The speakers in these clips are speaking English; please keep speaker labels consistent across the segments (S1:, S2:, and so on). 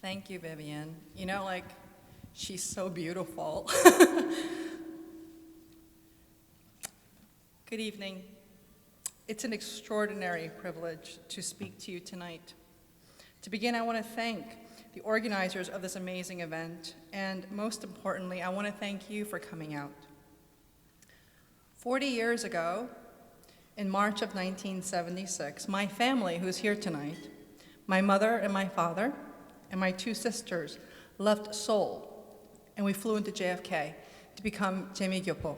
S1: Thank you, Vivian. You know, she's so beautiful. Good evening. It's an extraordinary privilege to speak to you tonight. To begin, I want to thank the organizers of this amazing event, and most importantly, I want to thank you for coming out. 40 years ago, in March of 1976, my family, who's here tonight, my mother and my father, and my two sisters left Seoul, and we flew into JFK to become Jemigyopo.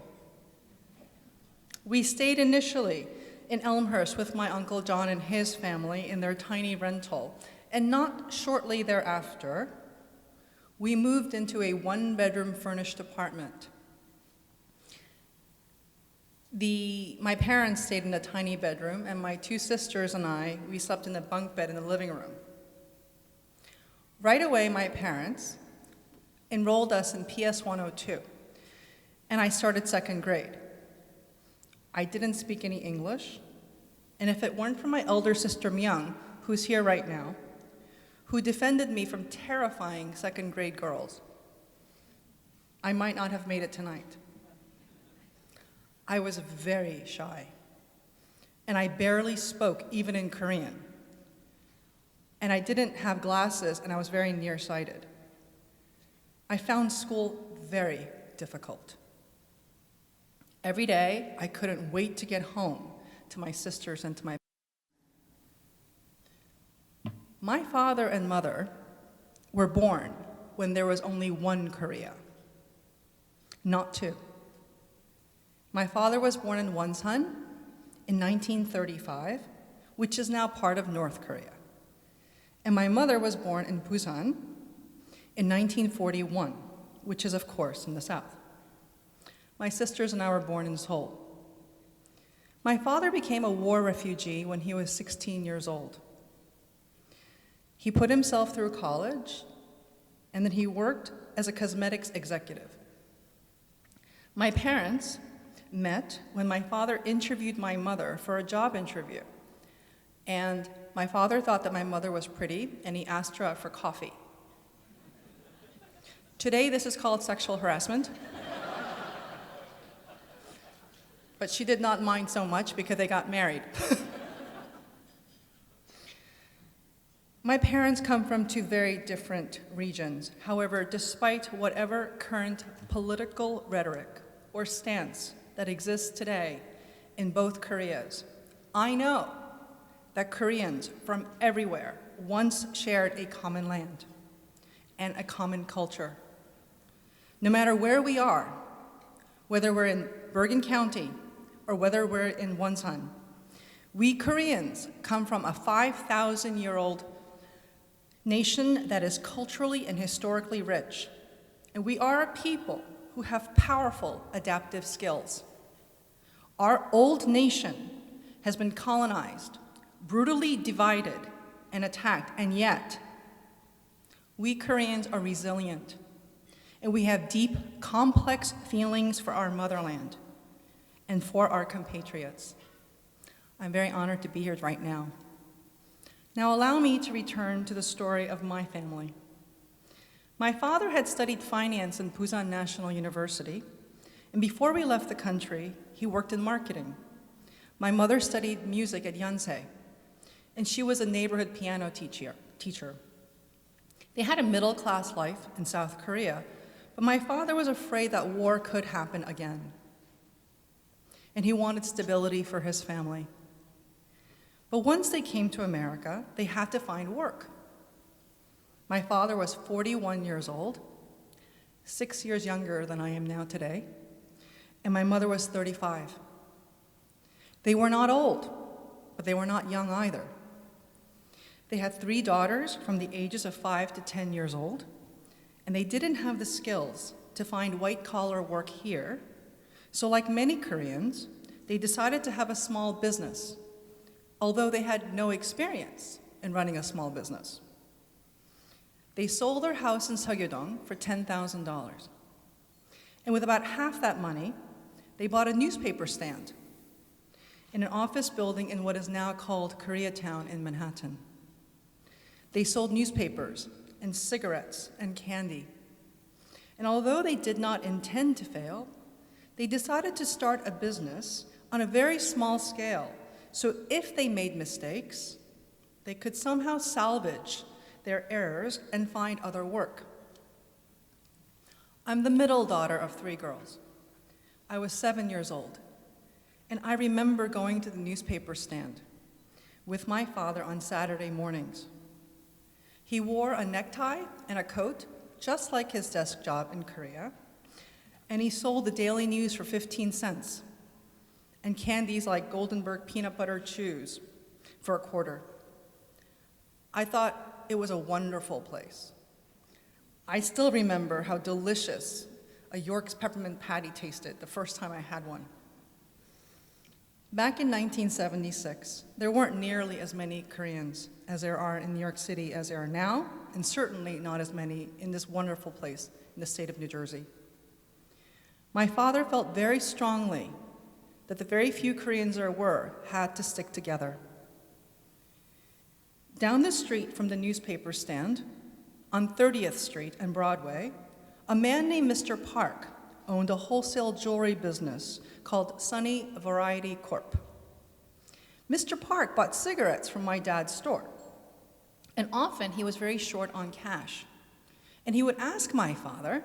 S1: We stayed initially in Elmhurst with my Uncle John and his family in their tiny rental, and not shortly thereafter, we moved into a one-bedroom furnished apartment. My parents stayed in a tiny bedroom, and my two sisters and I, we slept in a bunk bed in the living room. Right away, my parents enrolled us in PS 102, and I started second grade. I didn't speak any English, and if it weren't for my elder sister Myung, who's here right now, who defended me from terrifying second grade girls, I might not have made it tonight. I was very shy, and I barely spoke even in Korean. And I didn't have glasses, and I was very nearsighted. I found school very difficult. Every day, I couldn't wait to get home to my sisters and to my parents. My father and mother were born when there was only one Korea, not two. My father was born in Wonsan in 1935, which is now part of North Korea. And my mother was born in Busan in 1941, which is, of course, in the south. My sisters and I were born in Seoul. My father became a war refugee when he was 16 years old. He put himself through college, and then he worked as a cosmetics executive. My parents met when my father interviewed my mother for a job interview. And my father thought that my mother was pretty, and he asked her out for coffee. Today, this is called sexual harassment. But she did not mind so much because they got married. My parents come from two very different regions. However, despite whatever current political rhetoric or stance that exists today in both Koreas, I know that Koreans from everywhere once shared a common land and a common culture. No matter where we are, whether we're in Bergen County or whether we're in Wonsan, we Koreans come from a 5,000-year-old nation that is culturally and historically rich. And we are a people who have powerful adaptive skills. Our old nation has been colonized, brutally divided and attacked, and yet we Koreans are resilient, and we have deep, complex feelings for our motherland and for our compatriots. I'm very honored to be here right now. Now allow me to return to the story of my family. My father had studied finance in Busan National University, and before we left the country, he worked in marketing. My mother studied music at Yonsei, and she was a neighborhood piano teacher. They had a middle-class life in South Korea, but my father was afraid that war could happen again, and he wanted stability for his family. But once they came to America, they had to find work. My father was 41 years old, 6 years younger than I am now today, and my mother was 35. They were not old, but they were not young either. They had 3 daughters from the ages of 5 to 10 years old, and they didn't have the skills to find white-collar work here, so like many Koreans, they decided to have a small business, although they had no experience in running a small business. They sold their house in Seogyeodong for $10,000. And with about half that money, they bought a newspaper stand in an office building in what is now called Koreatown in Manhattan. They sold newspapers and cigarettes and candy. And although they did not intend to fail, they decided to start a business on a very small scale, so if they made mistakes, they could somehow salvage their errors and find other work. I'm the middle daughter of 3 girls. I was 7 years old, and I remember going to the newspaper stand with my father on Saturday mornings. He wore a necktie and a coat, just like his desk job in Korea, and he sold the Daily News for 15 cents, and candies like Goldenberg peanut butter chews for a quarter. I thought it was a wonderful place. I still remember how delicious a York's peppermint patty tasted the first time I had one. Back in 1976, there weren't nearly as many Koreans as there are in New York City as there are now, and certainly not as many in this wonderful place in the state of New Jersey. My father felt very strongly that the very few Koreans there were had to stick together. Down the street from the newspaper stand, on 30th Street and Broadway, a man named Mr. Park owned a wholesale jewelry business called Sunny Variety Corp. Mr. Park bought cigarettes from my dad's store, and often he was very short on cash, and he would ask my father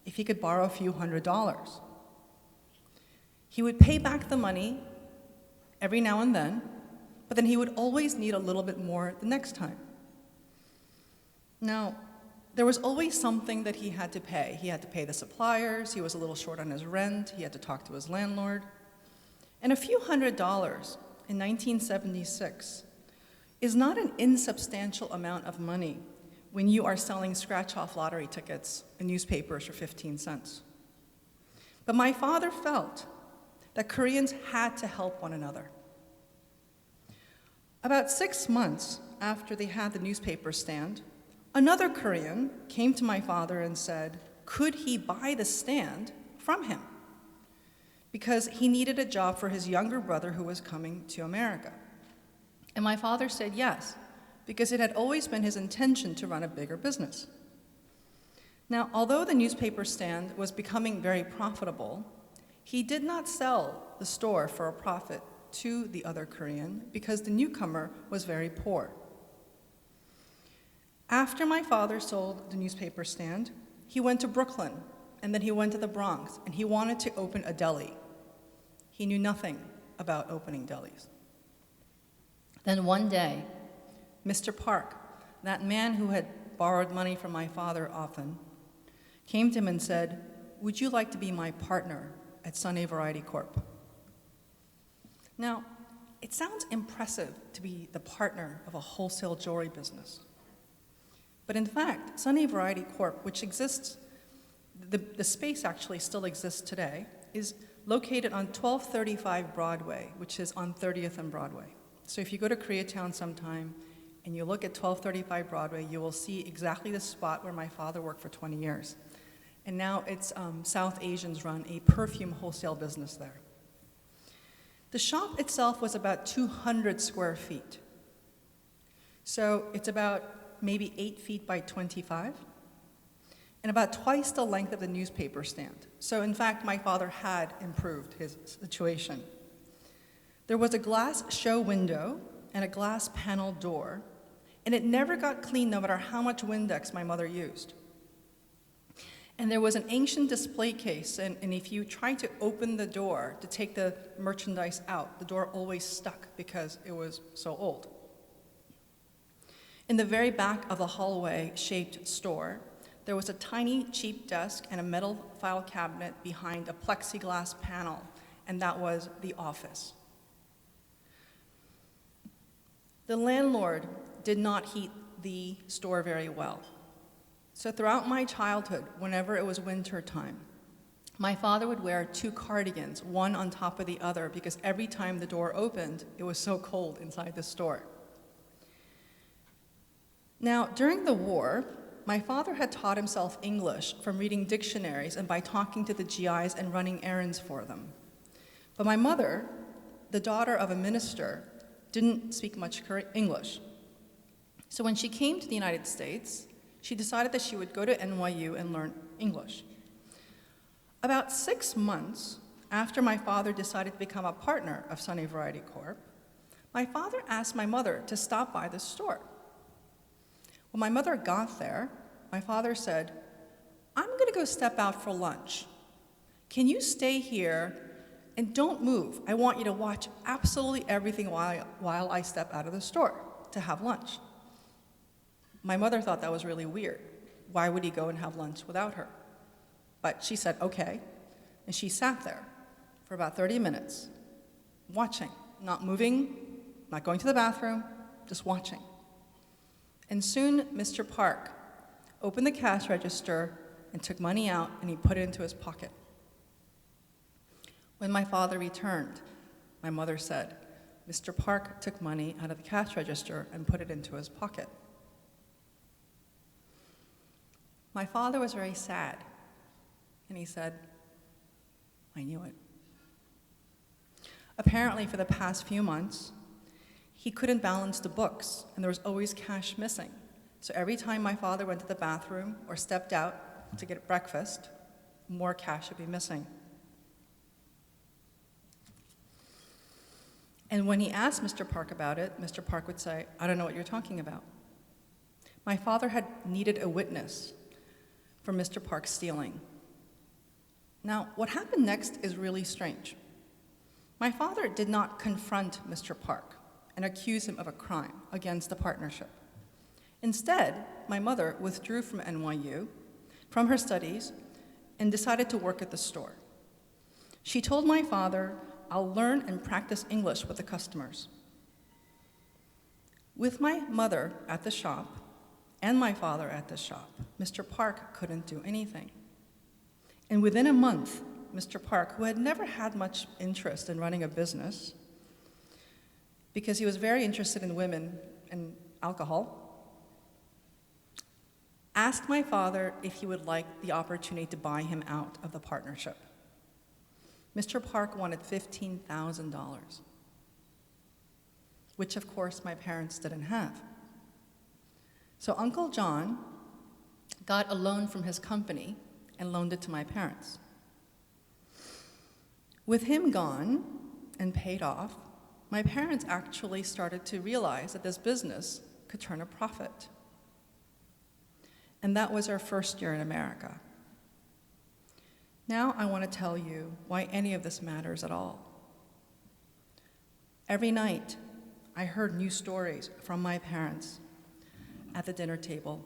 S1: if he could borrow a few $100s. He would pay back the money every now and then, but then he would always need a little bit more the next time. Now, there was always something that he had to pay. He had to pay the suppliers, he was a little short on his rent, he had to talk to his landlord. And a few $100 in 1976 is not an insubstantial amount of money when you are selling scratch-off lottery tickets in newspapers for 15 cents. But my father felt that Koreans had to help one another. About 6 months after they had the newspaper stand, another Korean came to my father and said, could he buy the stand from him? Because he needed a job for his younger brother who was coming to America. And my father said yes, because it had always been his intention to run a bigger business. Now, although the newspaper stand was becoming very profitable, he did not sell the store for a profit to the other Korean because the newcomer was very poor. After my father sold the newspaper stand, he went to Brooklyn, and then he went to the Bronx, and he wanted to open a deli. He knew nothing about opening delis. Then one day, Mr. Park, that man who had borrowed money from my father often, came to him and said, would you like to be my partner at Sunny Variety Corp? Now, it sounds impressive to be the partner of a wholesale jewelry business. But in fact, Sunny Variety Corp, which exists, the space actually still exists today, is located on 1235 Broadway, which is on 30th and Broadway. So if you go to Koreatown sometime and you look at 1235 Broadway, you will see exactly the spot where my father worked for 20 years. And now it's South Asians run a perfume wholesale business there. The shop itself was about 200 square feet. So it's about maybe 8 feet by 25, and about twice the length of the newspaper stand. So in fact, my father had improved his situation. There was a glass show window and a glass panel door, and it never got cleaned no matter how much Windex my mother used. And there was an ancient display case, and if you tried to open the door to take the merchandise out, the door always stuck because it was so old. In the very back of the hallway-shaped store, there was a tiny, cheap desk and a metal file cabinet behind a plexiglass panel, and that was the office. The landlord did not heat the store very well. So throughout my childhood, whenever it was winter time, my father would wear 2 cardigans, one on top of the other, because every time the door opened, it was so cold inside the store. Now, during the war, my father had taught himself English from reading dictionaries and by talking to the GIs and running errands for them. But my mother, the daughter of a minister, didn't speak much English. So when she came to the United States, she decided that she would go to NYU and learn English. About 6 months after my father decided to become a partner of Sunny Variety Corp., my father asked my mother to stop by the store. When my mother got there, my father said, "I'm going to go step out for lunch. Can you stay here and don't move? I want you to watch absolutely everything while I step out of the store to have lunch." My mother thought that was really weird. Why would he go and have lunch without her? But she said, okay, and she sat there for about 30 minutes, watching, not moving, not going to the bathroom, just watching. And soon, Mr. Park opened the cash register and took money out, and he put it into his pocket. When my father returned, my mother said, Mr. Park took money out of the cash register and put it into his pocket. My father was very sad, and he said, I knew it. Apparently, for the past few months, he couldn't balance the books, and there was always cash missing. So every time my father went to the bathroom or stepped out to get breakfast, more cash would be missing. And when he asked Mr. Park about it, Mr. Park would say, I don't know what you're talking about. My father had needed a witness for Mr. Park's stealing. Now, what happened next is really strange. My father did not confront Mr. Park and accuse him of a crime against the partnership. Instead, my mother withdrew from NYU, from her studies, and decided to work at the store. She told my father, I'll learn and practice English with the customers. With my mother at the shop and my father at the shop, Mr. Park couldn't do anything. And within a month, Mr. Park, who had never had much interest in running a business, because he was very interested in women and alcohol, asked my father if he would like the opportunity to buy him out of the partnership. Mr. Park wanted $15,000, which of course my parents didn't have. So Uncle John got a loan from his company and loaned it to my parents. With him gone and paid off, my parents actually started to realize that this business could turn a profit. And that was our first year in America. Now I want to tell you why any of this matters at all. Every night, I heard new stories from my parents at the dinner table.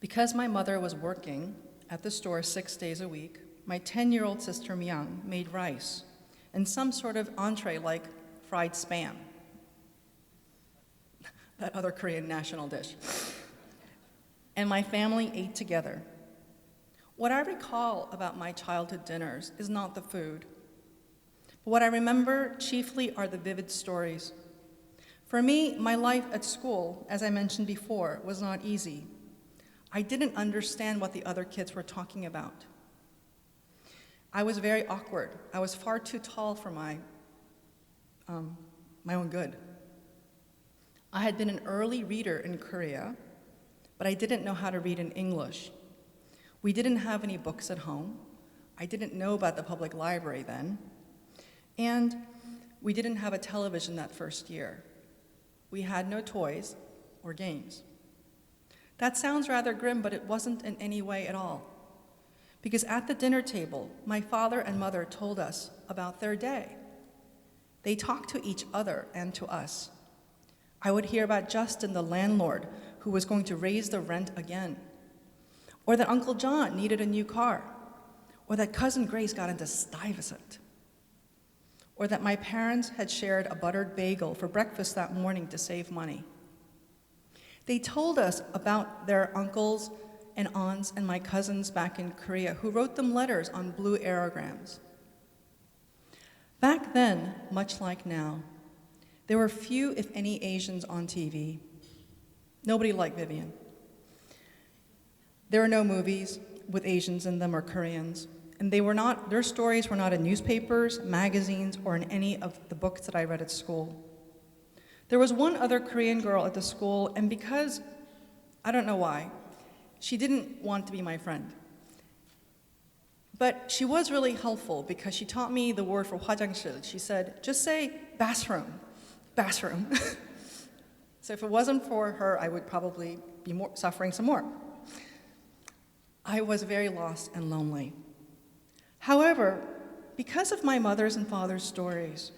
S1: Because my mother was working at the store 6 days a week, my 10-year-old sister Myung made rice and some sort of entree like fried spam, that other Korean national dish. And my family ate together. What I recall about my childhood dinners is not the food. But what I remember chiefly are the vivid stories. For me, my life at school, as I mentioned before, was not easy. I didn't understand what the other kids were talking about. I was very awkward. I was far too tall for my own good. I had been an early reader in Korea, but I didn't know how to read in English. We didn't have any books at home. I didn't know about the public library then. And we didn't have a television that first year. We had no toys or games. That sounds rather grim, but it wasn't in any way at all. Because at the dinner table, my father and mother told us about their day. They talked to each other and to us. I would hear about Justin, the landlord, who was going to raise the rent again. Or that Uncle John needed a new car. Or that Cousin Grace got into Stuyvesant. Or that my parents had shared a buttered bagel for breakfast that morning to save money. They told us about their uncles and aunts and my cousins back in Korea who wrote them letters on blue aerograms. Back then, much like now, there were few, if any, Asians on TV. Nobody liked Vivian. There were no movies with Asians in them or Koreans, and their stories were not in newspapers, magazines, or in any of the books that I read at school. There was one other Korean girl at the school, and because I don't know why. She didn't want to be my friend. But she was really helpful because she taught me the word for 화장실. She said, just say bathroom, bathroom. So if it wasn't for her, I would probably be suffering some more. I was very lost and lonely. However, because of my mother's and father's stories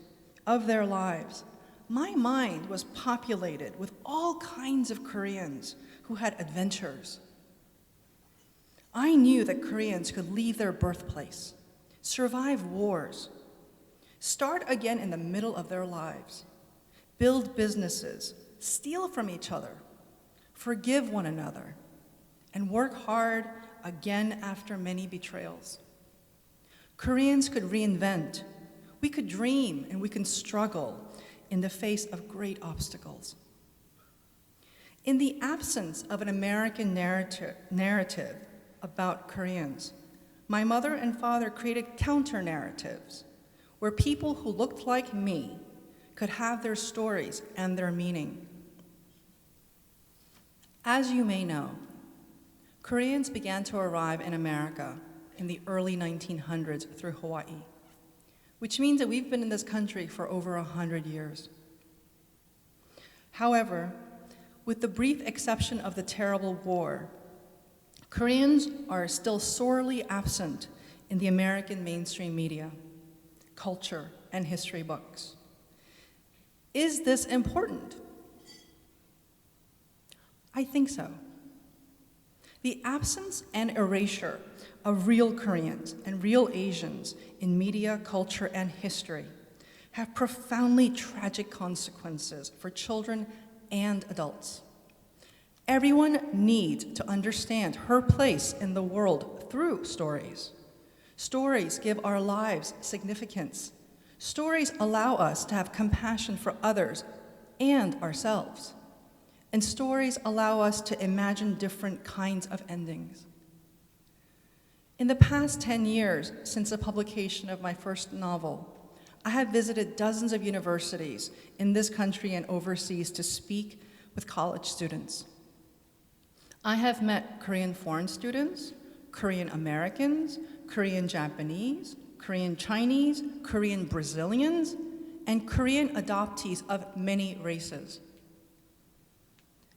S1: of their lives, my mind was populated with all kinds of Koreans who had adventures. I knew that Koreans could leave their birthplace, survive wars, start again in the middle of their lives, build businesses, steal from each other, forgive one another, and work hard again after many betrayals. Koreans could reinvent. We could dream and we can struggle in the face of great obstacles. In the absence of an American narrative about Koreans, my mother and father created counter-narratives where people who looked like me could have their stories and their meaning. As you may know, Koreans began to arrive in America in the early 1900s through Hawaii, which means that we've been in this country for over 100 years. However, with the brief exception of the terrible war, Koreans are still sorely absent in the American mainstream media, culture, and history books. Is this important? I think so. The absence and erasure of real Koreans and real Asians in media, culture, and history have profoundly tragic consequences for children and adults. Everyone needs to understand her place in the world through stories. Stories give our lives significance. Stories allow us to have compassion for others and ourselves. And stories allow us to imagine different kinds of endings. In the past 10 years since the publication of my first novel, I have visited dozens of universities in this country and overseas to speak with college students. I have met Korean foreign students, Korean Americans, Korean Japanese, Korean Chinese, Korean Brazilians, and Korean adoptees of many races.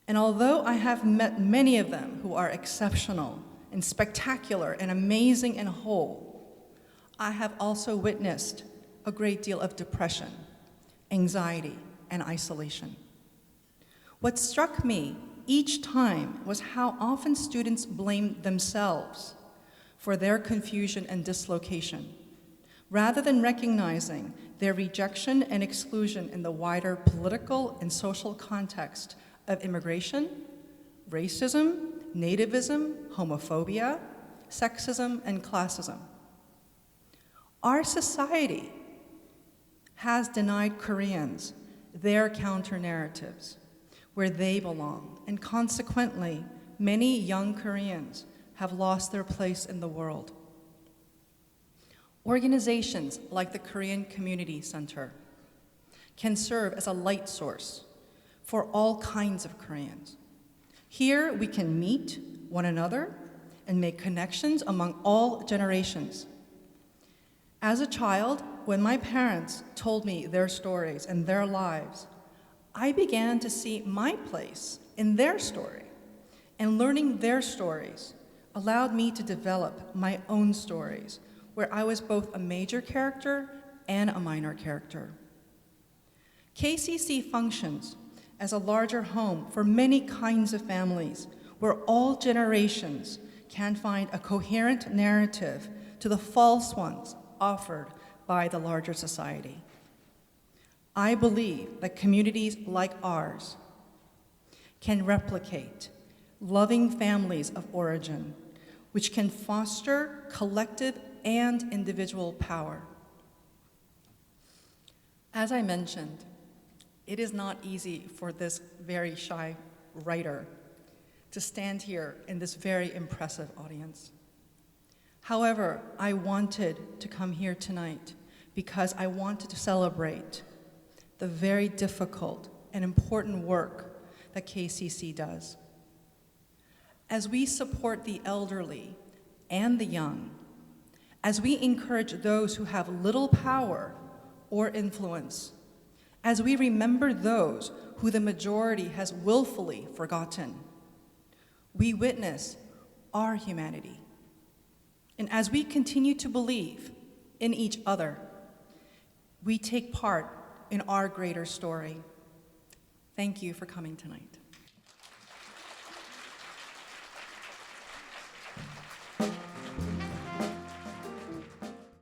S1: And although I have met many of them who are exceptional and spectacular and amazing and whole, I have also witnessed a great deal of depression, anxiety, and isolation. What struck me each time was how often students blamed themselves for their confusion and dislocation, rather than recognizing their rejection and exclusion in the wider political and social context of immigration, racism, nativism, homophobia, sexism, and classism. Our society has denied Koreans their counter-narratives, where they belong, and consequently, many young Koreans have lost their place in the world. Organizations like the Korean Community Center can serve as a light source for all kinds of Koreans. Here, we can meet one another and make connections among all generations. As a child, when my parents told me their stories and their lives, I began to see my place in their story, and learning their stories allowed me to develop my own stories, where I was both a major character and a minor character. KCC functions as a larger home for many kinds of families, where all generations can find a coherent narrative to the false ones offered by the larger society. I believe that communities like ours can replicate loving families of origin, which can foster collective and individual power. As I mentioned, it is not easy for this very shy writer to stand here in this very impressive audience. However, I wanted to come here tonight because I wanted to celebrate the very difficult and important work that KCC does. as we support the elderly and the young, as we encourage those who have little power or influence, as we remember those who the majority has willfully forgotten, we witness our humanity. And as we continue to believe in each other, we take part in our greater story. Thank you for coming tonight.